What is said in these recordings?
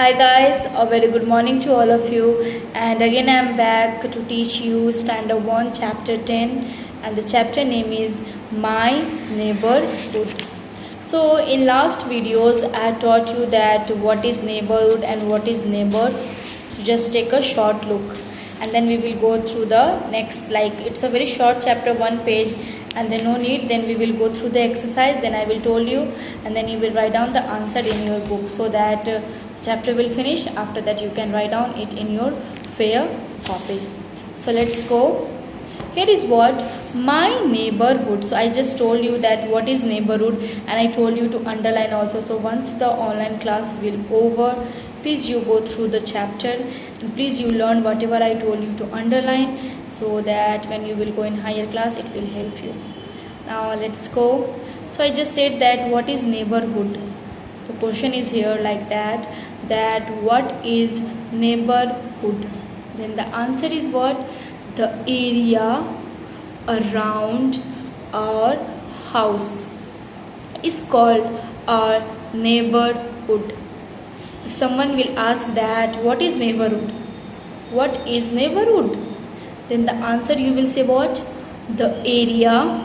Hi guys, a very good morning to all of you, and again I am back to teach you Standard 1 Chapter 10, and the chapter name is My Neighborhood. So in last videos I taught you that what is neighborhood and what is neighbors. So just take a short look and then we will go through the next, like it's a very short chapter, 1 page, and then no need, then we will go through the exercise, then I will told you, and then you will write down the answer in your book so that chapter will finish. After that you can write down it in your fair copy. So let's go. Here is what my neighborhood. So I just told you that what is neighborhood, and I told you to underline also. So once the online class will over, please you go through the chapter and please you learn whatever I told you to underline, so that when you will go in higher class it will help you. Now let's go. So I just said that what is neighborhood. The question is here like that what is neighborhood. Then the answer is what? The area around our house is called our neighborhood. If someone will ask that what is neighborhood, what is neighborhood, then the answer you will say what? The area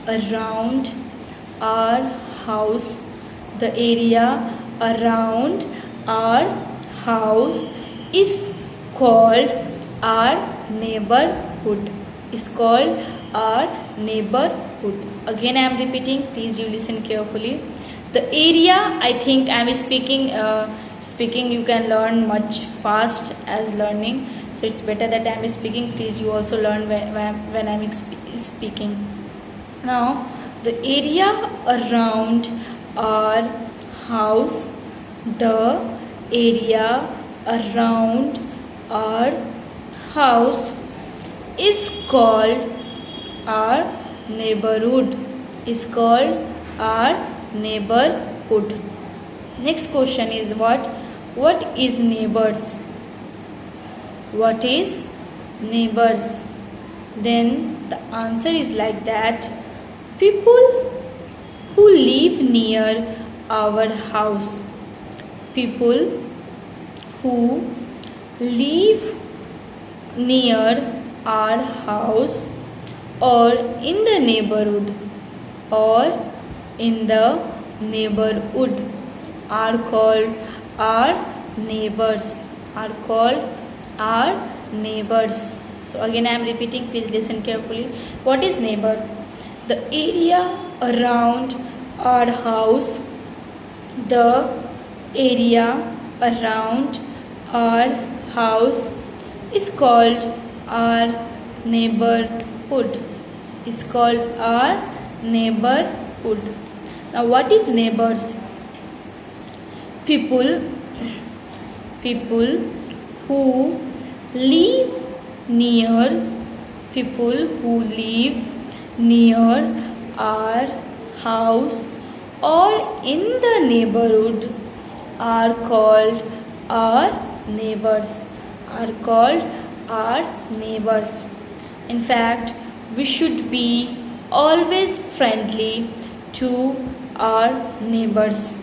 around our house. The area around our house is called our neighborhood. Is called our neighborhood. Again I am repeating, please you listen carefully. The area, I think I am speaking you can learn much fast as learning, so it's better that I am speaking. Please you also learn when I am speaking. Now the area around our house, the area around our house is called our neighborhood. Is called our neighborhood. Next question is what is neighbors? What is neighbors? Then the answer is like that people who live near our house. People who live near our house or in the neighborhood are called our neighbors. Are called our neighbors. So again I am repeating, please listen carefully. What is neighbor? The area around our house. The area around our house is called our neighborhood. Is called our neighborhood. Now what is neighbors? People who live near our house or in the neighborhood are called our neighbors. Are called our neighbors. In fact, we should be always friendly to our neighbors,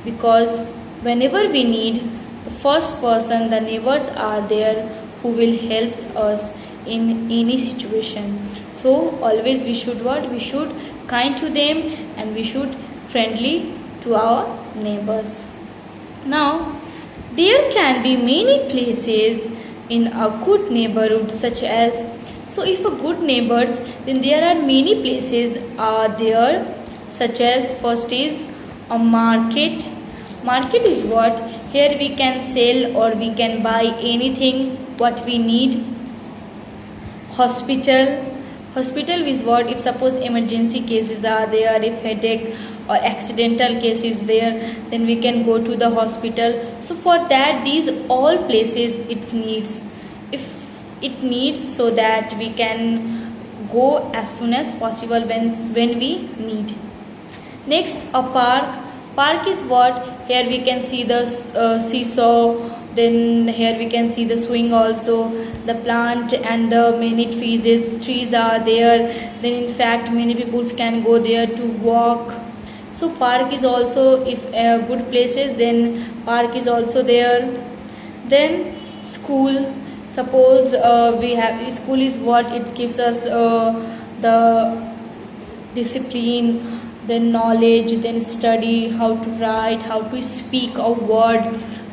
because whenever we need, the first person, the neighbors are there who will help us in any situation. So always we should what? We should kind to them and we should friendly to our neighbors. Now there can be many places in a good neighborhood, such as, so if a good neighbors, then there are many places are there, such as first is a market. Market is what? Here we can sell or we can buy anything what we need. Hospital is what? If suppose emergency cases are there, if headache or accidental case is there, then we can go to the hospital. So for that, these all places it needs. If it needs, so that we can go as soon as possible when we need. Next, a park is what? Here we can see the seesaw, then here we can see the swing also, the plant and the many trees are there. Then in fact many people can go there to walk. So park is also, if good places, then park is also there. Then school, suppose we have school is what it gives us the discipline, then knowledge, then study, how to write, how to speak a word,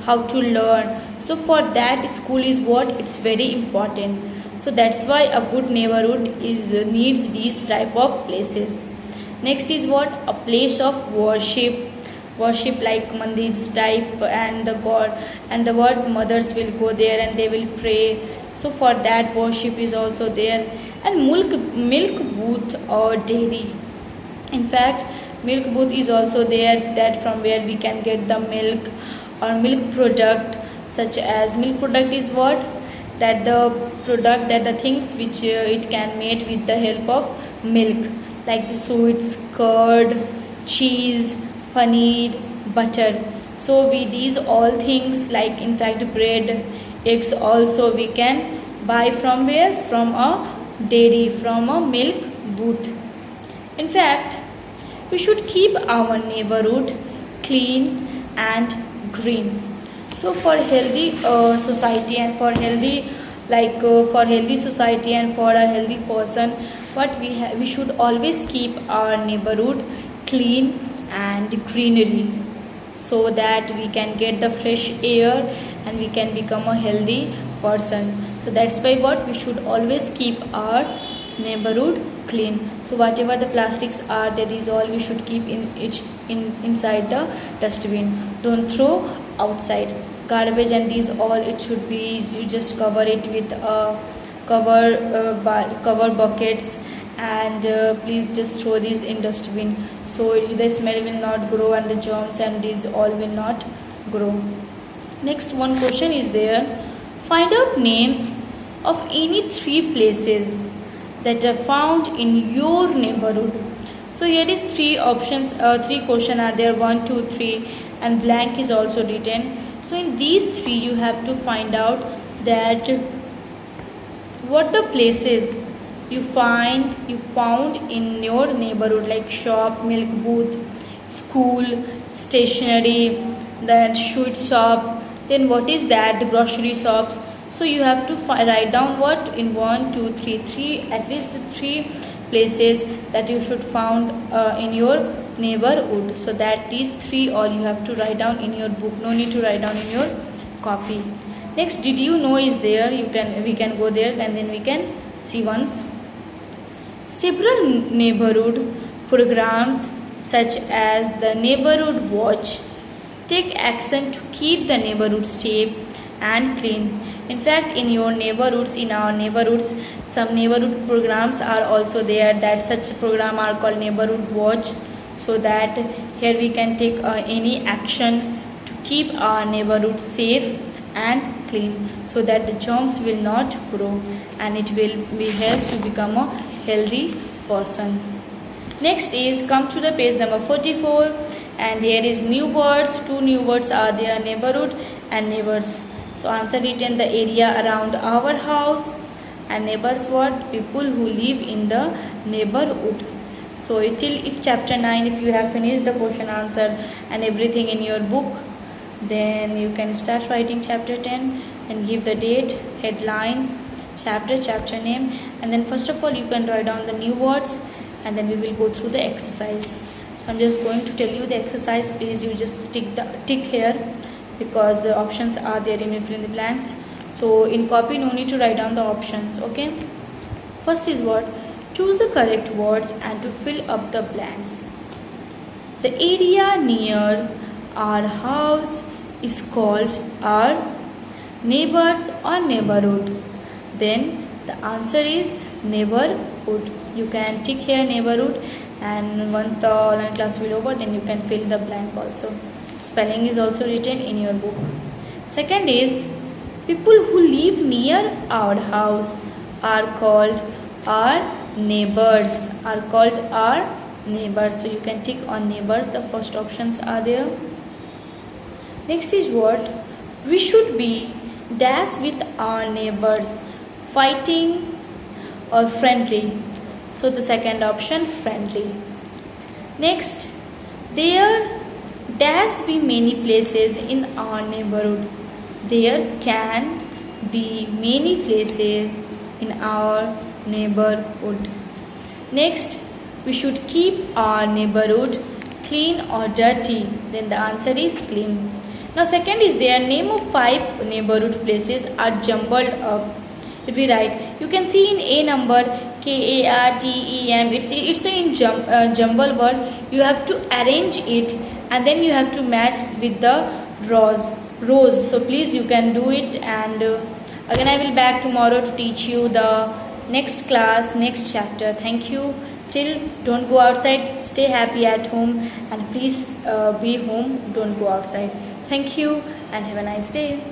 how to learn. So for that school is what, it's very important. So that's why a good neighborhood is needs these type of places. Next is what, a place of worship like mandirs type, and the god and the what mothers will go there and they will pray. So for that worship is also there. And milk booth or dairy, in fact milk booth is also there, that from where we can get the milk or milk product. Such as milk product is what, that the product, that the things which it can made with the help of milk, like the sweets, curd, cheese, paneer, butter. So we these all things, like in fact bread, eggs also we can buy from where, from a dairy, from a milk booth. In fact we should keep our neighborhood clean and green. So for healthy society and for healthy for healthy society and for a healthy person, what we should always keep our neighborhood clean and greenery, so that we can get the fresh air and we can become a healthy person. So that's why what, we should always keep our neighborhood clean. So whatever the plastics are, that is all we should keep inside the dustbin. Don't throw outside garbage, and these all, it should be, you just cover it with cover buckets, and please just throw these in dustbin, so the smell will not grow and the germs and these all will not grow. Next one question is there, find out names of any 3 places that are found in your neighborhood. So here is 3 options, 3 question are there, 1 2 3, and blank is also written. So in these 3 you have to find out that what the places you found in your neighborhood, like shop, milk booth, school, stationery, then sweet shop, then what is that, the grocery shops. So you have to write down what, in 1 2 3 at least 3 places that you should found in your neighborhood. So that these 3 all you have to write down in your book, no need to write down in your copy. Next, did you know is there, we can go there and then we can see once. Several neighborhood programs such as the Neighborhood Watch take action to keep the neighborhood safe and clean. In fact, in your neighborhoods, in our neighborhoods, some neighborhood programs are also there, that such program are called Neighborhood Watch, so that here we can take any action to keep our neighborhood safe and clean, so that the germs will not grow and it will be help to become a healthy person. Next is, come to the page number 44, and here is new words. 2 new words are there, neighborhood and neighbors. So answer it in the area around our house, and neighbors what, people who live in the neighborhood. So if chapter 9, if you have finished the question answer and everything in your book, then you can start writing chapter 10 and give the date, headlines, chapter name, and then first of all you can write down the new words, and then we will go through the exercise. So I'm just going to tell you the exercise. Please you just tick here, because the options are there in fill in the blanks. So in copy no need to write down the options. Okay, first is what, choose the correct words and to fill up the blanks. The area near our house is called our neighbors or neighborhood. Then the answer is neighborhood. You can tick here neighborhood, and once the online class will over, then you can fill the blank also. Spelling is also written in your book. Second is, people who live near our house are called our neighbors, So you can tick on neighbors, the first options are there. Next is what, we should be dash with our neighbors, fighting or friendly. So the second option, friendly. Next, There dash be many places in our neighborhood. There can be many places in our neighborhood. Next, we should keep our neighborhood clean or dirty. Then the answer is clean. Now second is there name of 5 neighborhood places are jumbled up. If we write, you can see in A number KARTEM. It's in jumble word. You have to arrange it and then you have to match with the rows. So please you can do it, and again I will back tomorrow to teach you the next class, next chapter. Thank you. Till don't go outside, stay happy at home, and please be home, don't go outside. Thank you and have a nice day.